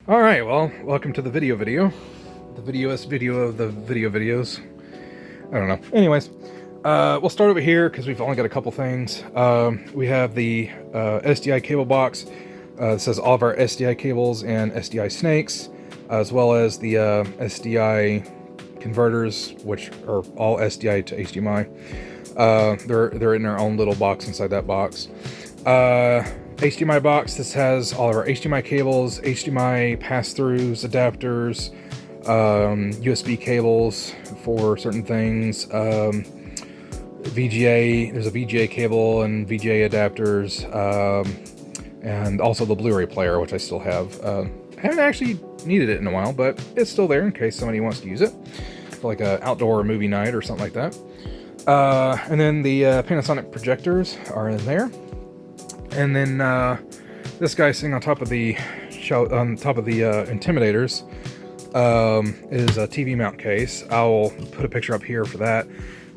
All right, well, welcome to the video, the videoest video of the video videos. I don't know. Anyways, we'll start over here because we've only got a couple things. We have the SDI cable box. It says all of our SDI cables and SDI snakes, as well as the SDI converters, which are all SDI to HDMI. They're in their own little box inside that box. HDMI box. This has all of our HDMI cables, HDMI pass-throughs, adapters, USB cables for certain things, VGA. There's a VGA cable and VGA adapters, and also the Blu-ray player, which I still have. I haven't actually needed it in a while, but it's still there in case somebody wants to use it for like an outdoor movie night or something like that. And then the Panasonic projectors are in there. And then this guy sitting on top of the Intimidators is a TV mount case. I'll put a picture up here for that.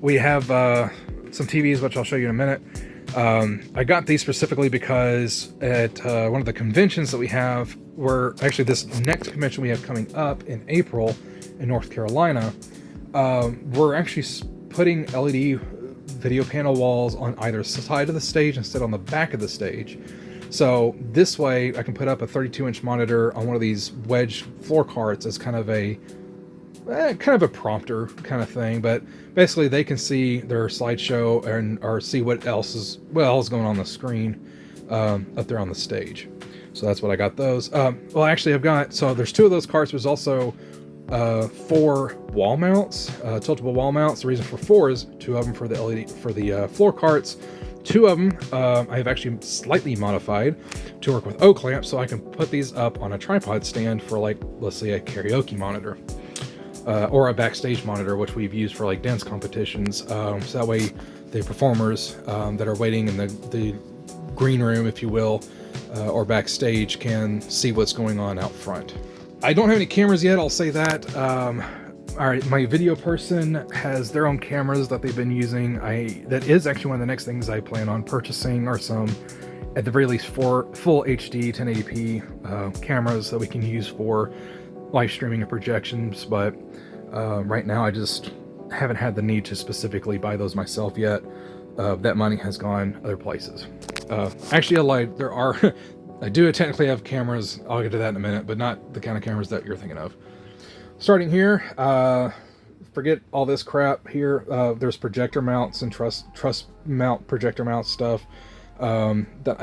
We have some TVs, which I'll show you in a minute. I got these specifically because at one of the conventions that we have, actually this next convention we have coming up in April in North Carolina, we're actually putting LED video panel walls on either side of the stage instead on the back of the stage. So this way I can put up a 32-inch monitor on one of these wedge floor carts as kind of a prompter kind of thing, but basically they can see their slideshow or see what else is going on the screen up there on the stage. So that's what I got those. Well, actually so there's two of those carts. There's also 4 wall mounts, tiltable wall mounts. The reason for 4 is 2 of them for the LED for the floor carts. 2 of them I have actually slightly modified to work with O clamps, so I can put these up on a tripod stand for, like, let's say a karaoke monitor, or a backstage monitor, which we've used for like dance competitions. So that way the performers that are waiting in the green room, if you will, or backstage, can see what's going on out front. I don't have any cameras yet, I'll say that. All right, my video person has their own cameras that they've been using. That is actually one of the next things I plan on purchasing, are some, at the very least, for full HD 1080p cameras that we can use for live streaming and projections. But right now I just haven't had the need to specifically buy those myself yet. That money has gone other places. Actually, I lied. There are I do technically have cameras. I'll get to that in a minute, but not the kind of cameras that you're thinking of. Starting here, forget all this crap here. There's projector mounts and truss mount projector mount stuff that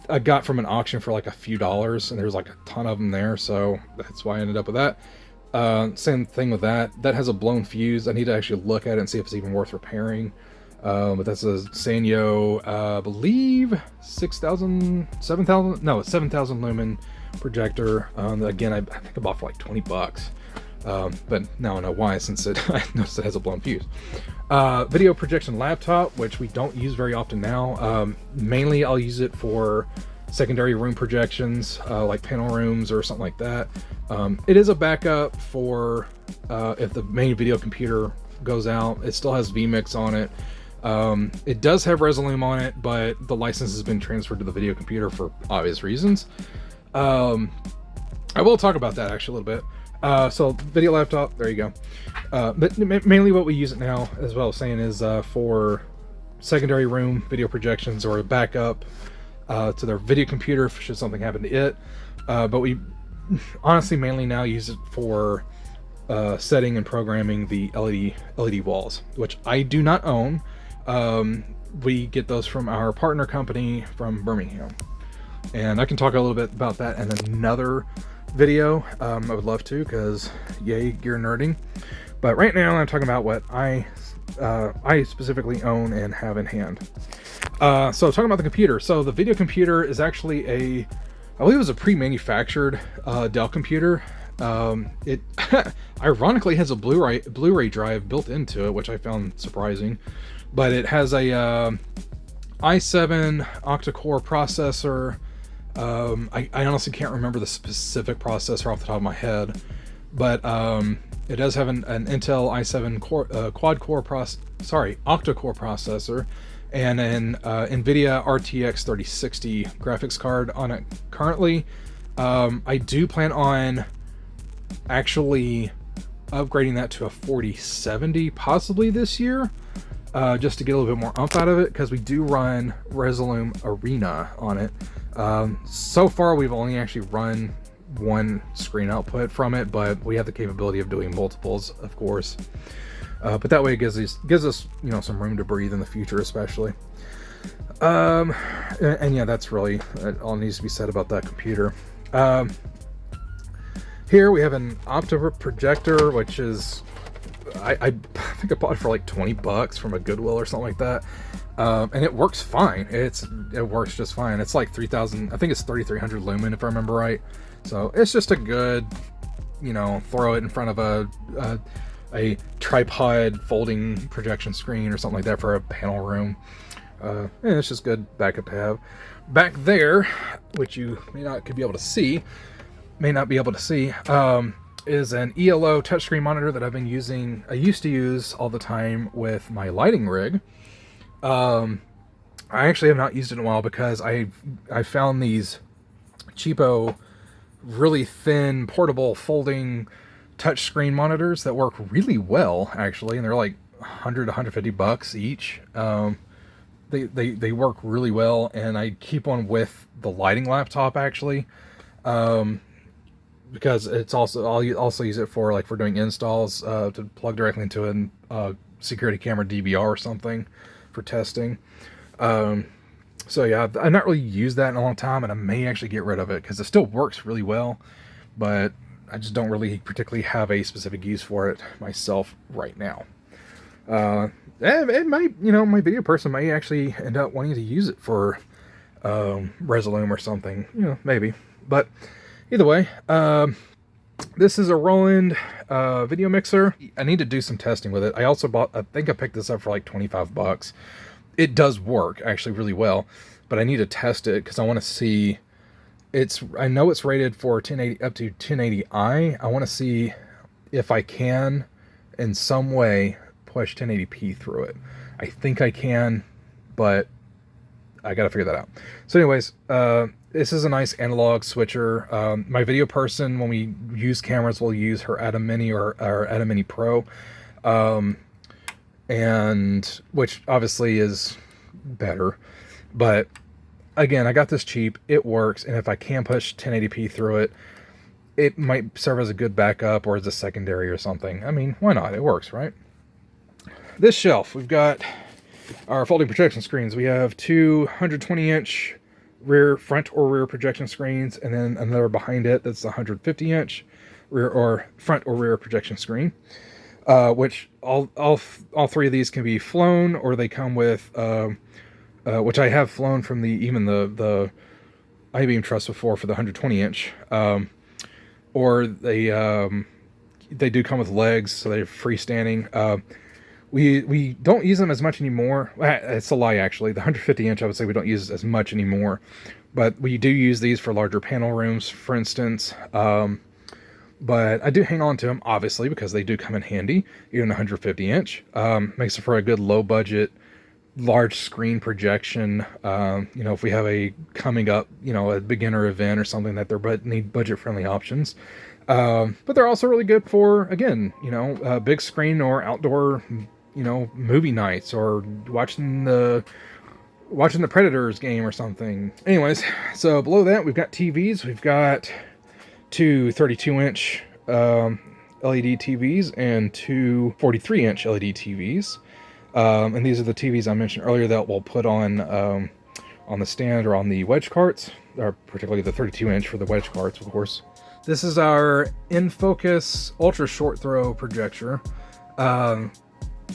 I got from an auction for like a few dollars, and there's like a ton of them there, so that's why I ended up with that. Same thing with that. That has a blown fuse. I need to actually look at it and see if it's even worth repairing. But that's a Sanyo, I believe 7,000 lumen projector. Again, I think I bought for like 20 bucks. But now I know why, since I noticed it has a blown fuse. Video projection laptop, which we don't use very often now. Mainly I'll use it for secondary room projections, like panel rooms or something like that. It is a backup for if the main video computer goes out. It still has VMix on it. It does have Resolume on it, but the license has been transferred to the video computer for obvious reasons. I will talk about that actually a little bit. So video laptop, there you go. But mainly what we use it now, as well as saying, is for secondary room video projections or a backup to their video computer should something happen to it. But we honestly mainly now use it for setting and programming the LED walls, which I do not own. We get those from our partner company from Birmingham, and I can talk a little bit about that in another video. I would love to, because yay, gear nerding. But right now I'm talking about what I specifically own and have in hand. So talking about the computer. So the video computer is actually I believe it was a pre-manufactured Dell computer. It ironically has a Blu-ray drive built into it, which I found surprising. But it has a i7 octa-core processor. I honestly can't remember the specific processor off the top of my head, but it does have an Intel i7 octa-core processor, and an NVIDIA RTX 3060 graphics card on it currently. I do plan on actually upgrading that to a 4070 possibly this year, just to get a little bit more oomph out of it, because we do run Resolume Arena on it. So far we've only actually run one screen output from it, but we have the capability of doing multiples, of course. But that way it gives us you know, some room to breathe in the future, especially. And yeah, that's really all needs to be said about that computer. Here we have an optical projector, which is I think I bought it for like 20 bucks from a Goodwill or something like that. And it works fine. It works just fine. It's like 3,000, I think it's 3,300 lumen if I remember right. So it's just a good, you know, throw it in front of a tripod folding projection screen or something like that for a panel room. And it's just good backup to have. Back there, which you may not be able to see, is an ELO touchscreen monitor that I've been using. I used to use all the time with my lighting rig. I actually have not used it in a while because I found these cheapo, really thin, portable, folding touchscreen monitors that work really well, actually, and they're like 100 to 150 bucks each. They work really well, and I keep one with the lighting laptop, actually, because it's also, I'll also use it for, like, for doing installs, to plug directly into a security camera DVR or something for testing. So yeah, I've not really used that in a long time, and I may actually get rid of it because it still works really well, but I just don't really particularly have a specific use for it myself right now. It might, you know, my video person may actually end up wanting to use it for Resolume or something, you know, maybe. But either way, this is a Roland video mixer. I need to do some testing with it. I also bought, I think I picked this up for like 25 bucks. It does work actually really well, but I need to test it because I want to see. I know it's rated for 1080 up to 1080i. I want to see if I can in some way push 1080p through it. I think I can, but I gotta figure that out. So anyways, this is a nice analog switcher. My video person, when we use cameras, will use her Atom Mini or Atom Mini Pro, and which obviously is better, but again, I got this cheap, it works, and if I can push 1080p through it, it might serve as a good backup or as a secondary or something. I mean, why not? It works, right? This shelf, we've got our folding projection screens. We have two 120-inch front or rear projection screens, and then another behind it that's a 150-inch rear or front or rear projection screen. Which all three of these can be flown, or they come with, which I have flown from even the I-beam truss before for the 120-inch, or they do come with legs, so they're freestanding. We don't use them as much anymore. It's a lie, actually. The 150-inch, I would say we don't use as much anymore, but we do use these for larger panel rooms, for instance. But I do hang on to them, obviously, because they do come in handy, even 150-inch. Makes it for a good low-budget, large screen projection. You know, if we have a coming up, you know, a beginner event or something that need budget-friendly options. But they're also really good for, again, you know, big screen or outdoor, you know, movie nights, or watching the Predators game or something. Anyways, so below that we've got TVs. We've got two 32-inch LED TVs and two 43-inch LED TVs. And these are the TVs I mentioned earlier that we'll put on the stand or on the wedge carts, or particularly the 32-inch for the wedge carts, of course. This is our Infocus ultra short throw projector.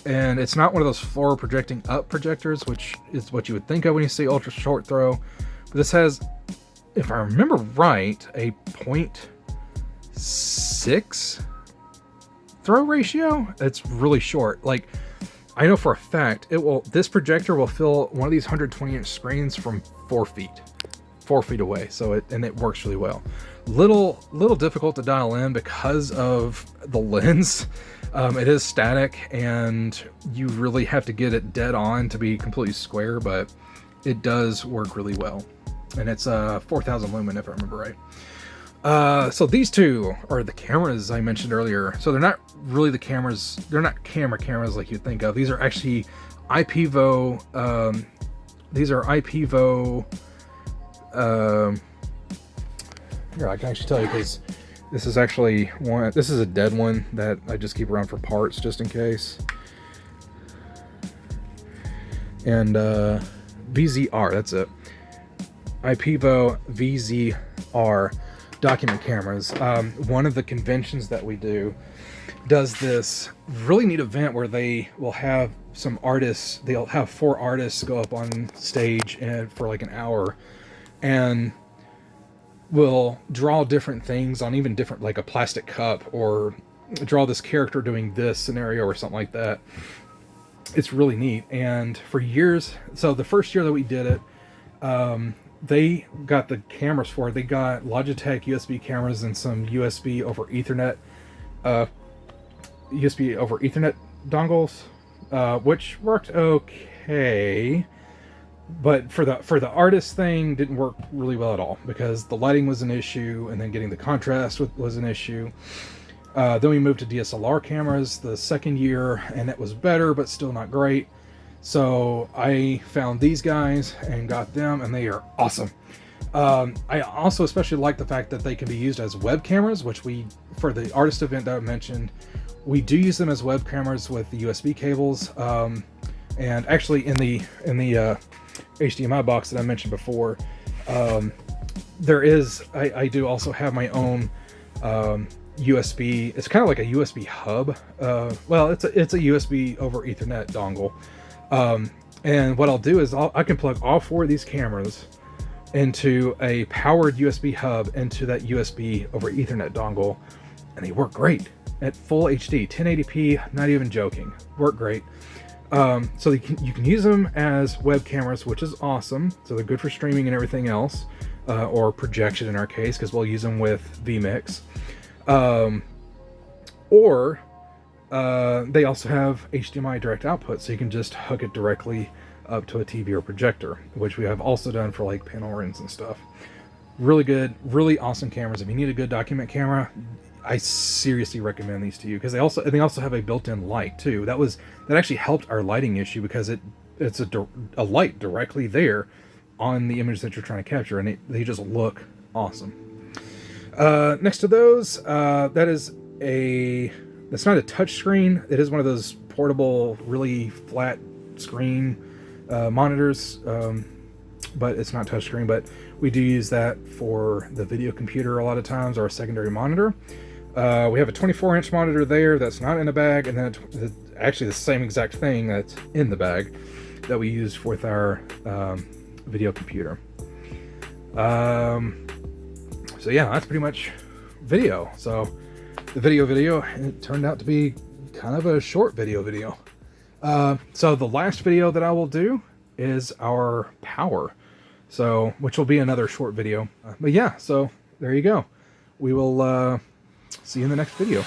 And it's not one of those floor projecting up projectors, which is what you would think of when you say ultra short throw. But this has, if I remember right, a 0.6 throw ratio. It's really short. Like, I know for a fact this projector will fill one of these 120-inch screens from 4 feet away. So it works really well. Little difficult to dial in because of the lens. It is static, and you really have to get it dead on to be completely square, but it does work really well. And it's 4,000 lumen if I remember right. So these two are the cameras I mentioned earlier. So they're not really the cameras. They're not cameras like you'd think of. These are actually IPEVO. These are IPEVO. Here, I can actually tell you because this is actually one. This is a dead one that I just keep around for parts just in case. And VZR, that's it. IPEVO VZR document cameras. One of the conventions that we do does this really neat event where they will have some artists. They'll have 4 artists go up on stage and for like an hour, and will draw different things on even different, like a plastic cup, or draw this character doing this scenario or something like that. It's really neat. And for years, so the first year that we did it, they got the cameras for it. They got Logitech USB cameras and some USB over Ethernet dongles, which worked okay, but for the artist thing didn't work really well at all because the lighting was an issue, and then getting the contrast was an issue. Then we moved to DSLR cameras the second year, and it was better, but still not great. So I found these guys and got them, and they are awesome. I also especially like the fact that they can be used as web cameras, which for the artist event that I mentioned, we do use them as web cameras with the USB cables. And actually in the HDMI box that I mentioned before, there is, I do also have my own USB. It's kind of like a USB hub. Well, it's a USB over Ethernet dongle. And what I'll do is I can plug all 4 of these cameras into a powered USB hub into that USB over Ethernet dongle, and they work great at full HD, 1080p, not even joking, work great. So you can use them as web cameras, which is awesome. So they're good for streaming and everything else, or projection in our case, because we'll use them with VMix. Or they also have HDMI direct output, so you can just hook it directly up to a TV or projector, which we have also done for like panel rooms and stuff. Really good, really awesome cameras. If you need a good document camera, I seriously recommend these to you, because they also have a built-in light too. That actually helped our lighting issue, because it's a light directly there on the image that you're trying to capture, and they just look awesome. Next to those, that's not a touch screen. It is one of those portable, really flat screen monitors, but it's not touchscreen. But we do use that for the video computer a lot of times, or a secondary monitor. We have a 24-inch monitor there that's not in a bag, and then actually the same exact thing that's in the bag that we use with our video computer. So yeah, that's pretty much video. So the video, it turned out to be kind of a short video. So the last video that I will do is our power, which will be another short video. But yeah, so there you go. We will see you in the next video.